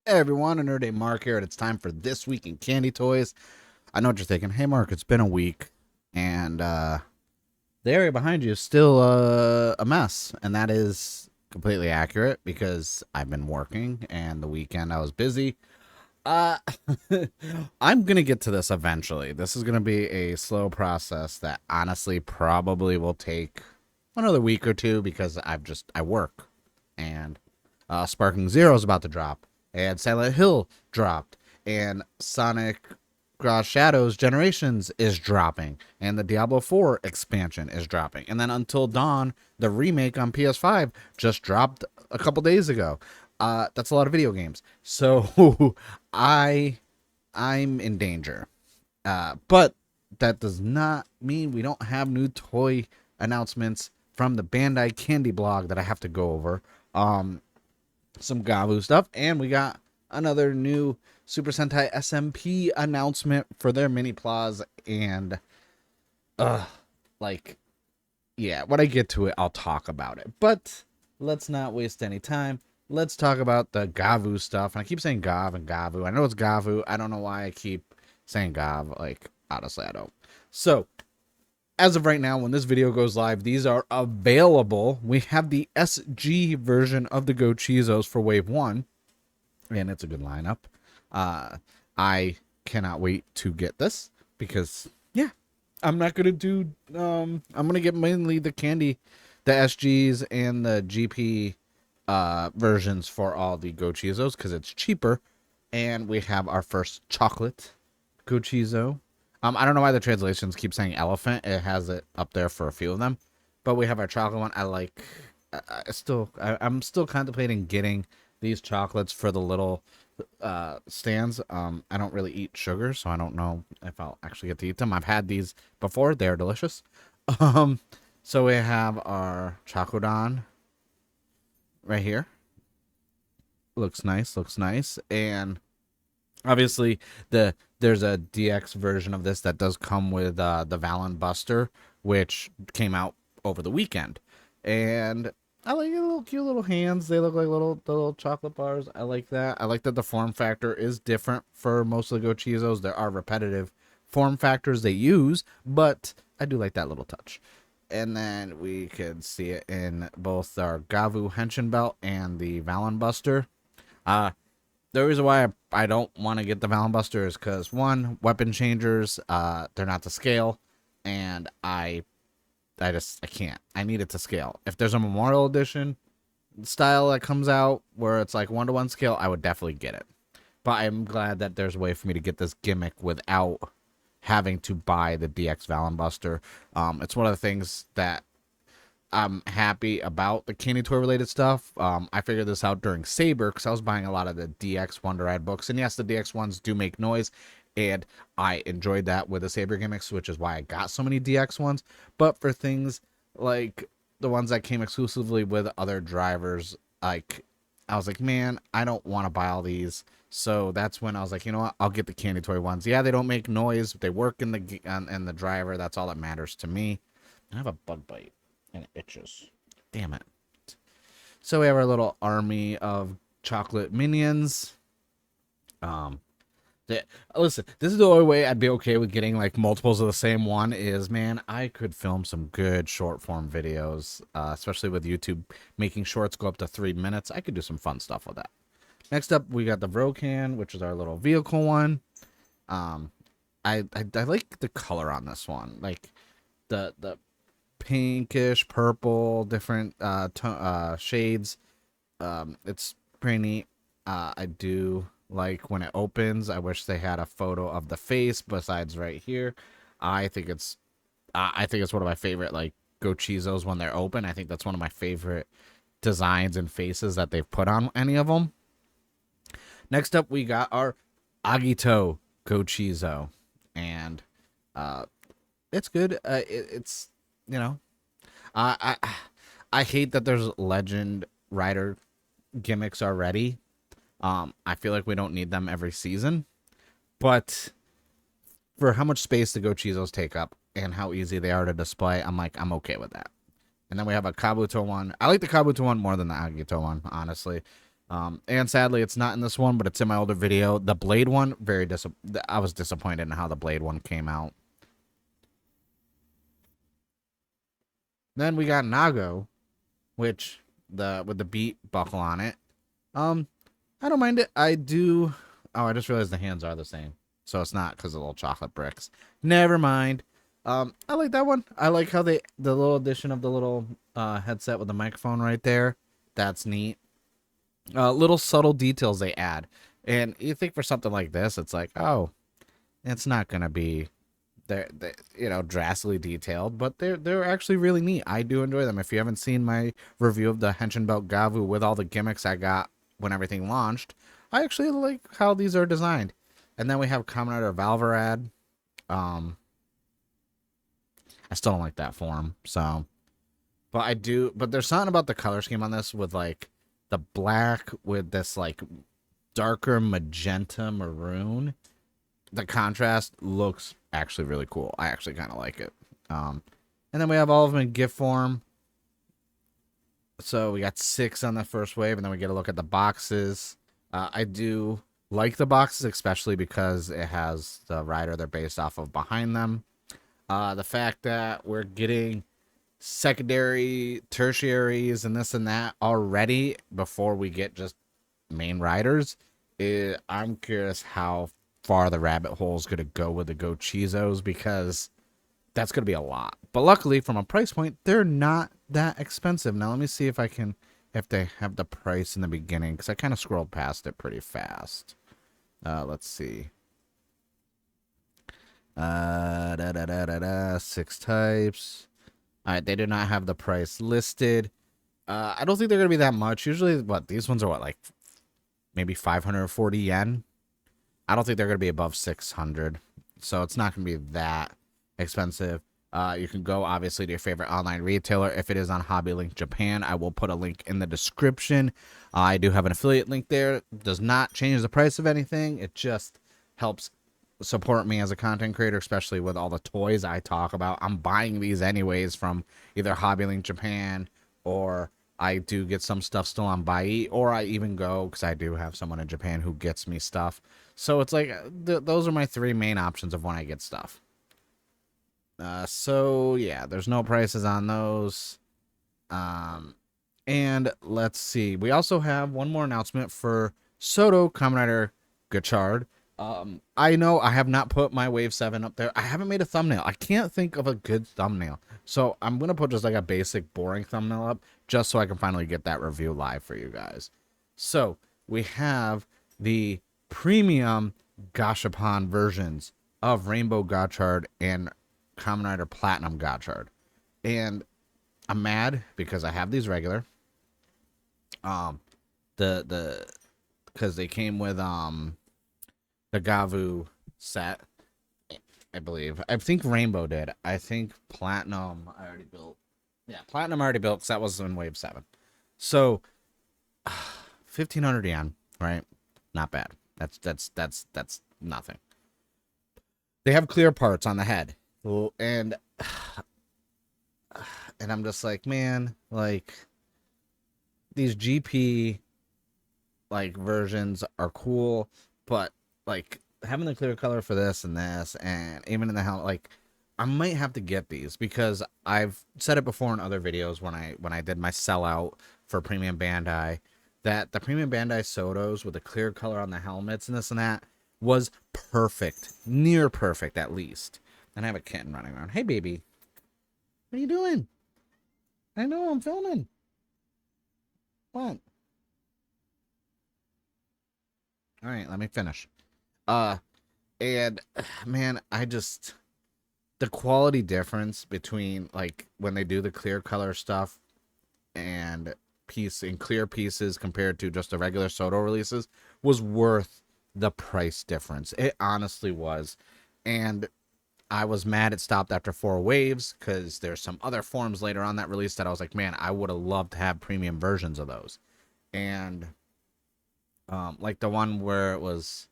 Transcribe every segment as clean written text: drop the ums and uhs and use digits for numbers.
Hey everyone, Nerd Day Mark here, and it's time for This Week in Candy Toys. I know what you're thinking. Hey Mark, it's been a week, and the area behind you is still a mess, and that is completely accurate because I've been working, and the weekend I was busy. Uh, I'm gonna get to this eventually. This is gonna be a slow process that honestly probably will take another week or two because I work, and Sparking Zero is about to drop, and Silent Hill dropped, and Sonic Cross Shadows Generations is dropping, and the Diablo 4 expansion is dropping, and then Until Dawn, the remake on PS5, just dropped a couple days ago. That's a lot of video games, so I I'm in danger. But that does not mean we don't have new toy announcements from the Bandai Candy blog that I have to go over. Some Gavv stuff, and we got another new Super Sentai SMP announcement for their Miniplas, and uh, like, yeah, when I get to it, I'll talk about it. But let's not waste any time. Let's talk about the Gavv stuff. And I keep saying Gavv and Gavv. I know it's Gavv. I don't know why I keep saying Gavv. Like, honestly, I don't. So, as of right now, when this video goes live, these are available. We have the SG version of the Gochizos for Wave 1, and it's a good lineup. I cannot wait to get this because, yeah, I'm not going to do, I'm going to get mainly the candy, the SGs and the GP versions for all the Gochizos because it's cheaper. And we have our first chocolate Gochizo. I don't know why the translations keep saying elephant. It has it up there for a few of them, but we have our chocolate one. I like. I'm still contemplating getting these chocolates for the little stands. I don't really eat sugar, so I don't know if I'll actually get to eat them. I've had these before; they're delicious. Um, so we have our Chocodon right here. Looks nice. Looks nice, and obviously there's a DX version of this that does come with the Valen Buster, which came out over the weekend, and I like the little cute little hands. They look like the little chocolate bars. I like that. I like that the form factor is different for most of the Gochizos. There are repetitive form factors they use, but I do like that little touch. And then we could see it in both our Gavv Henshin Belt and the Valen Buster. Uh, the reason why I don't want to get the Valen Buster is because, one, weapon changers, they're not to scale, and I can't. I need it to scale. If there's a Memorial Edition style that comes out where it's like 1-to-1 scale, I would definitely get it. But I'm glad that there's a way for me to get this gimmick without having to buy the DX Valen Buster. It's one of the things that I'm happy about the candy toy related stuff. I figured this out during Saber because I was buying a lot of the DX Wonder Ride books, and yes, the DX ones do make noise, and I enjoyed that with the Saber gimmicks, which is why I got so many DX ones. But for things like the ones that came exclusively with other drivers, like I was like, man, I don't want to buy all these. So that's when I was like, you know what? I'll get the candy toy ones. Yeah, they don't make noise, but they work in the driver. That's all that matters to me. I have a bug bite and it itches. Damn it. So we have our little army of chocolate minions. Um, Listen, this is the only way I'd be okay with getting like multiples of the same one is, man, I could film some good short form videos, especially with YouTube making shorts go up to 3 minutes. I could do some fun stuff with that. Next up, we got the Vrocan, which is our little vehicle one. Um, I like the color on this one, like the pinkish, purple, different shades. It's pretty neat. I do like when it opens. I wish they had a photo of the face besides right here. I think it's I think it's one of my favorite like Gochizos when they're open. I think that's one of my favorite designs and faces that they've put on any of them. Next up, we got our Agito Gochizo, and uh, it's good. It's you know, I I hate that there's legend rider gimmicks already. I feel like we don't need them every season, but for how much space the Gochizos take up and how easy they are to display, I'm okay with that. And then we have a Kabuto one. I like the Kabuto one more than the Agito one, honestly. And sadly, it's not in this one, but it's in my older video. The Blade one, I was disappointed in how the Blade one came out. Then we got Nago, which with the beat buckle on it. I don't mind it. I do. Oh, I just realized the hands are the same, so it's not because of the little chocolate bricks. Never mind. I like that one. I like how the little addition of the little headset with the microphone right there. That's neat. Little subtle details they add, and you think for something like this, it's like, oh, it's not gonna be they're drastically detailed, but they're actually really neat. I do enjoy them. If you haven't seen my review of the Henshin Belt Gavv with all the gimmicks I got when everything launched, I actually like how these are designed. And then we have Kamen Rider Valverad. I still don't like that form, so, but I do. But there's something about the color scheme on this with like the black with this like darker magenta maroon. The contrast looks actually really cool. I actually kind of like it. And then we have all of them in gift form. So we got 6 on the first wave, and then we get a look at the boxes. I do like the boxes, especially because it has the rider they're based off of behind them. The fact that we're getting secondary, tertiaries, and this and that already before we get just main riders. I'm curious how far the rabbit hole is going to go with the Gochizos, because that's going to be a lot. But luckily, from a price point, they're not that expensive. Now, let me see if they have the price in the beginning, because I kind of scrolled past it pretty fast. Let's see. 6 types. All right, they do not have the price listed. I don't think they're going to be that much. Usually, these ones are like maybe 540 yen. I don't think they're going to be above 600. So it's not going to be that expensive. You can go, obviously, to your favorite online retailer. If it is on Hobby Link Japan, I will put a link in the description. I do have an affiliate link there. It does not change the price of anything. It just helps support me as a content creator, especially with all the toys I talk about. I'm buying these anyways from either Hobby Link Japan, or I do get some stuff still on Buy, or I even go, because I do have someone in Japan who gets me stuff. So it's like, those are my 3 main options of when I get stuff. So yeah, there's no prices on those. And let's see. We also have one more announcement for Soto Kamen Rider Gochard. I know I have not put my Wave 7 up there. I haven't made a thumbnail. I can't think of a good thumbnail. So I'm going to put just like a basic, boring thumbnail up, just so I can finally get that review live for you guys. So we have the premium Gashapon versions of Rainbow Gochard and Kamen Rider Platinum Gochard. And I'm mad because I have these regular. Because they came with the Gavv set, I believe. I think Rainbow did. I think Platinum I already built. Yeah, Platinum I already built, because that was in Wave 7. So 1,500 yen, right? Not bad. That's nothing. They have clear parts on the head. And I'm just like, man, like, these GP like versions are cool, but like having the clear color for this, and even in the helmet, like, I might have to get these, because I've said it before in other videos when I did my sellout for Premium Bandai, that the Premium Bandai Sotos with the clear color on the helmets and this and that was perfect, near perfect at least. And I have a kitten running around. Hey, baby, what are you doing? I know, I'm filming. What? All right, let me finish. And man, the quality difference between like when they do the clear color stuff and clear pieces compared to just the regular Soto releases was worth the price difference. It honestly was. And I was mad it stopped after 4 waves, because there's some other forms later on that released that I was like, man, I would have loved to have premium versions of those. And like the one where it was,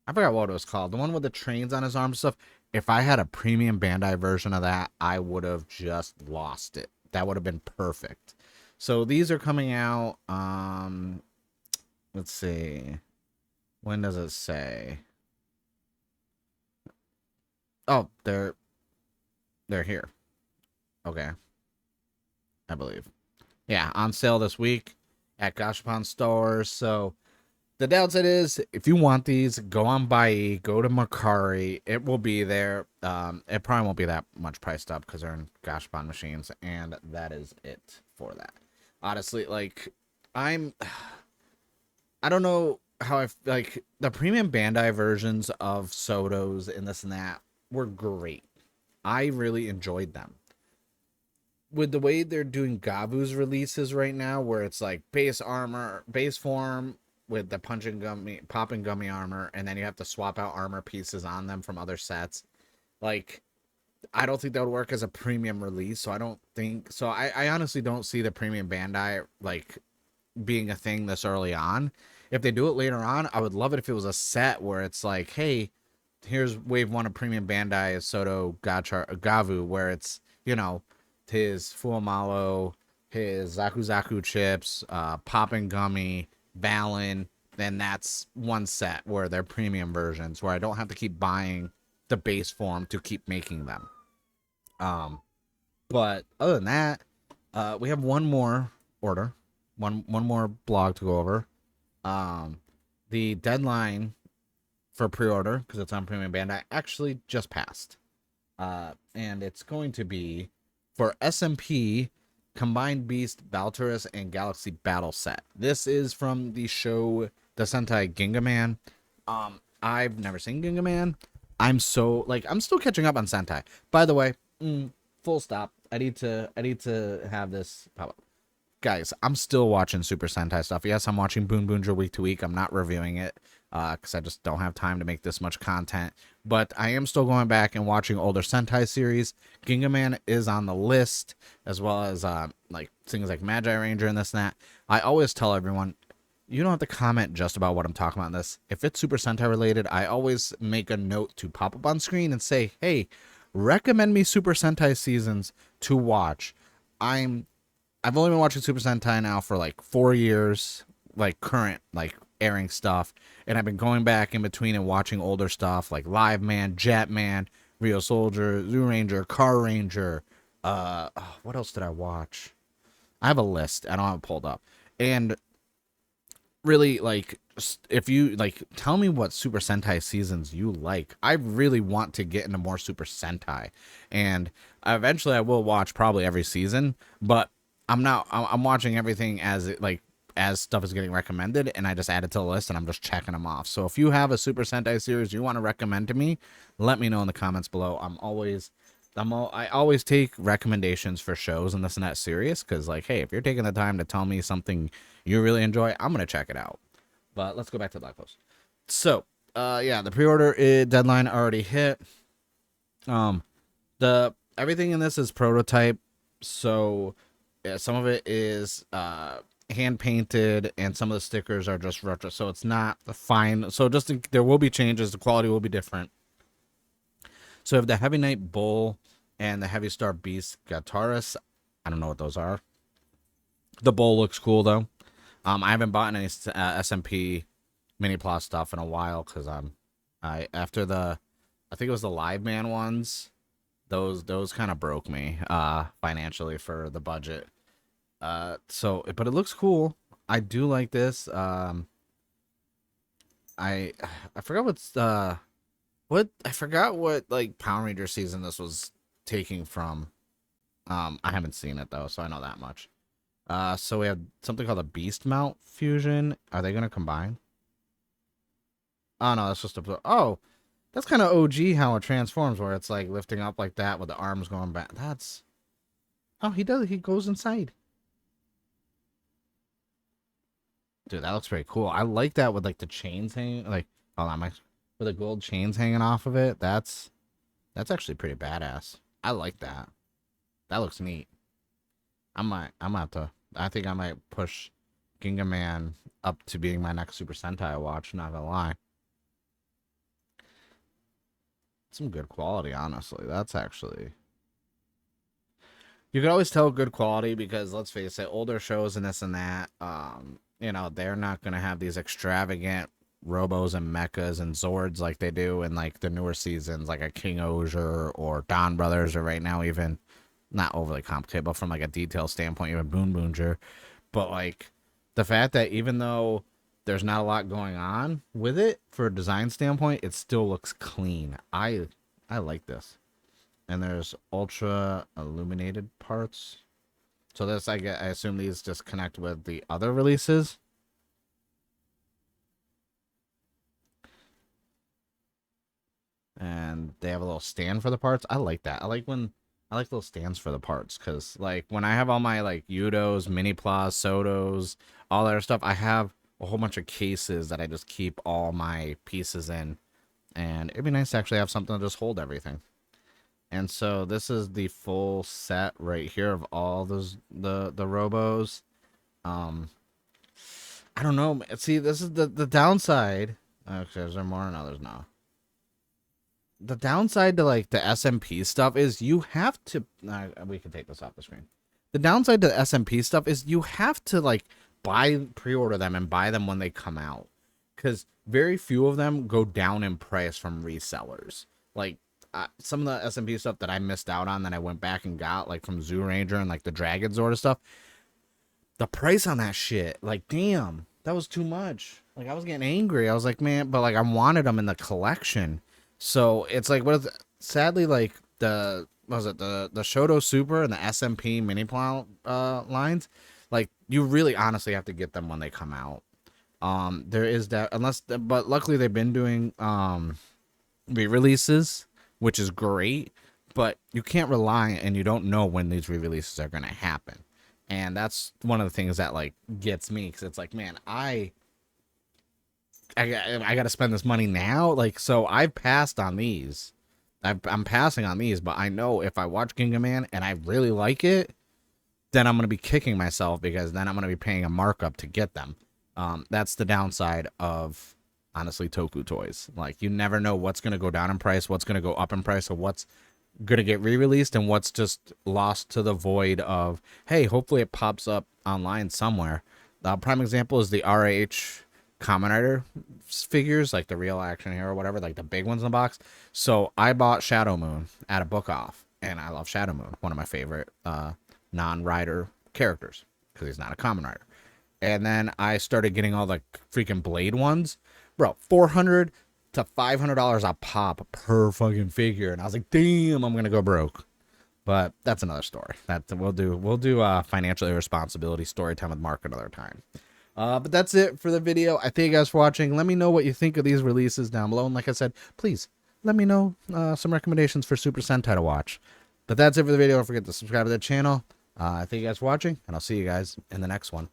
I forgot what it was called, the one with the trains on his arm and stuff. If I had a Premium Bandai version of that, I would have just lost it. That would have been perfect. So these are coming out Let's see. When does it say? Oh, they're here. Okay, I believe. Yeah, on sale this week at Gashapon stores. So the downside is, if you want these, go on Bai, go to Mercari. It will be there. It probably won't be that much priced up because they're in Gashapon machines, and that is it for that. Honestly, like, I'm, I don't know how like the premium Bandai versions of Sotos and this and that were great. I really enjoyed them. With the way they're doing Gavv's releases right now, where it's like base armor, base form with the punching gummy, popping gummy armor, and then you have to swap out armor pieces on them from other sets. Like, I don't think that would work as a premium release. So I don't think so. I honestly don't see the premium Bandai like being a thing this early on. If they do it later on, I would love it if it was a set where it's like, hey, here's wave one of premium Bandai Soto Gavv, where it's, you know, his Fuamalo, his Zaku Zaku chips, Poppin' Gummy, Balin. Then that's one set where they're premium versions where I don't have to keep buying the base form to keep making them. But other than that, we have one more order, one more blog to go over. The deadline for pre-order, because it's on Premium Bandai, actually just passed. And it's going to be for SMP Combined Beast, Balturus, and Galaxy Battle Set. This is from the show, the Sentai Gingaman. I've never seen Gingaman. I'm still catching up on Sentai. By the way, full stop. I need to have this pop up. Guys, I'm still watching Super Sentai stuff. Yes, I'm watching Boon Boonja week to week. I'm not reviewing it because I just don't have time to make this much content. But I am still going back and watching older Sentai series. Gingaman is on the list, as well as like things like Magi Ranger and this and that. I always tell everyone, you don't have to comment just about what I'm talking about in this. If it's Super Sentai related, I always make a note to pop up on screen and say, hey, recommend me Super Sentai seasons to watch. I've only been watching Super Sentai now for like 4 years, like current, like airing stuff. And I've been going back in between and watching older stuff like Live Man, Jetman, Rio Soldier, Zoo Ranger, Car Ranger. What else did I watch? I have a list. I don't have it pulled up. And really, like, if you like, tell me what Super Sentai seasons you like. I really want to get into more Super Sentai. And eventually I will watch probably every season, but I'm watching everything as it like as stuff is getting recommended, and I just add it to the list and I'm just checking them off. So if you have a Super Sentai series you want to recommend to me, let me know in the comments below. I always take recommendations for shows and this and that serious, because like, hey, if you're taking the time to tell me something you really enjoy, I'm gonna check it out. But let's go back to the blog post. So yeah, the pre-order deadline already hit. The everything in this is prototype, so yeah, some of it is hand painted, and some of the stickers are just retro. So it's not fine. So there will be changes. The quality will be different. So we have the Heavy Knight Bull and the Heavy Star Beast Gataris. I don't know what those are. The Bull looks cool though. I haven't bought any SMP Minipla stuff in a while because after I think it was the Live Man ones. Those kind of broke me financially for the budget. But it looks cool. I do like this. I forgot I forgot what like Power Ranger season this was taking from. I haven't seen it though, so I know that much. So we have something called a Beast Mount Fusion. Are they gonna combine? Oh no, that's just that's kind of OG how it transforms, where it's like lifting up like that with the arms going back. He goes inside. Dude, that looks pretty cool. I like that with like the chains hanging, like, hold on, with the gold chains hanging off of it. That's actually pretty badass. I like that. That looks neat. I think I might push Gingaman up to being my next Super Sentai I watch, not gonna lie. Some good quality, honestly. That's actually, you can always tell good quality because let's face it, older shows and this and that, you know, they're not going to have these extravagant robos and mechas and zords like they do in like the newer seasons, like a King Osier or Don Brothers, or right now even not overly complicated, but from like a detail standpoint, even Boon Boonger. But like the fact that even though there's not a lot going on with it for a design standpoint, it still looks clean. I like this. And there's ultra illuminated parts. So this, I assume these just connect with the other releases. And they have a little stand for the parts. I like that. I like little stands for the parts, because like when I have all my like Yudos, Miniplas, Sotos, all that stuff, I have a whole bunch of cases that I just keep all my pieces in, and it'd be nice to actually have something to just hold everything. And so this is the full set right here of all those the robos. I don't know. See, this is the downside. Okay, is there more? No, there's no. The downside to like the SMP stuff is you have to. We can take this off the screen. The downside to the SMP stuff is you have to like pre-order them and buy them when they come out, because very few of them go down in price from resellers. Like some of the SMP stuff that I missed out on that I went back and got, like from Zoo Ranger and like the Dragon Zord stuff, the price on that shit, like, damn, that was too much. Like, I was getting angry. I was like, man, but like I wanted them in the collection. So it's like, sadly, like the Shoto Super and the SMP Minipla lines, like you really honestly have to get them when they come out. There is that, but luckily they've been doing re-releases, which is great, but you can't rely, and you don't know when these re-releases are going to happen. And that's one of the things that like gets me, because it's like, man, I got to spend this money now. Like, so I've passed on these. I'm passing on these, but I know if I watch Gingaman and I really like it, then I'm going to be kicking myself, because then I'm going to be paying a markup to get them. That's the downside of, honestly, Toku toys. Like, you never know what's going to go down in price, what's going to go up in price, or what's going to get re-released, and what's just lost to the void of, hey, hopefully it pops up online somewhere. The prime example is the RH Kamen Rider figures, like the Real Action Hero or whatever, like the big ones in the box. So I bought Shadow Moon at a book off, and I love Shadow Moon, one of my favorite non-rider characters, because he's not a Kamen Rider. And then I started getting all the freaking Blade ones. Bro, $400 to $500 a pop per fucking figure. And I was like, damn, I'm going to go broke. But that's another story. That we'll do financial irresponsibility story time with Mark another time. But that's it for the video. I thank you guys for watching. Let me know what you think of these releases down below. And like I said, please let me know some recommendations for Super Sentai to watch. But that's it for the video. Don't forget to subscribe to the channel. Thank you guys for watching, and I'll see you guys in the next one.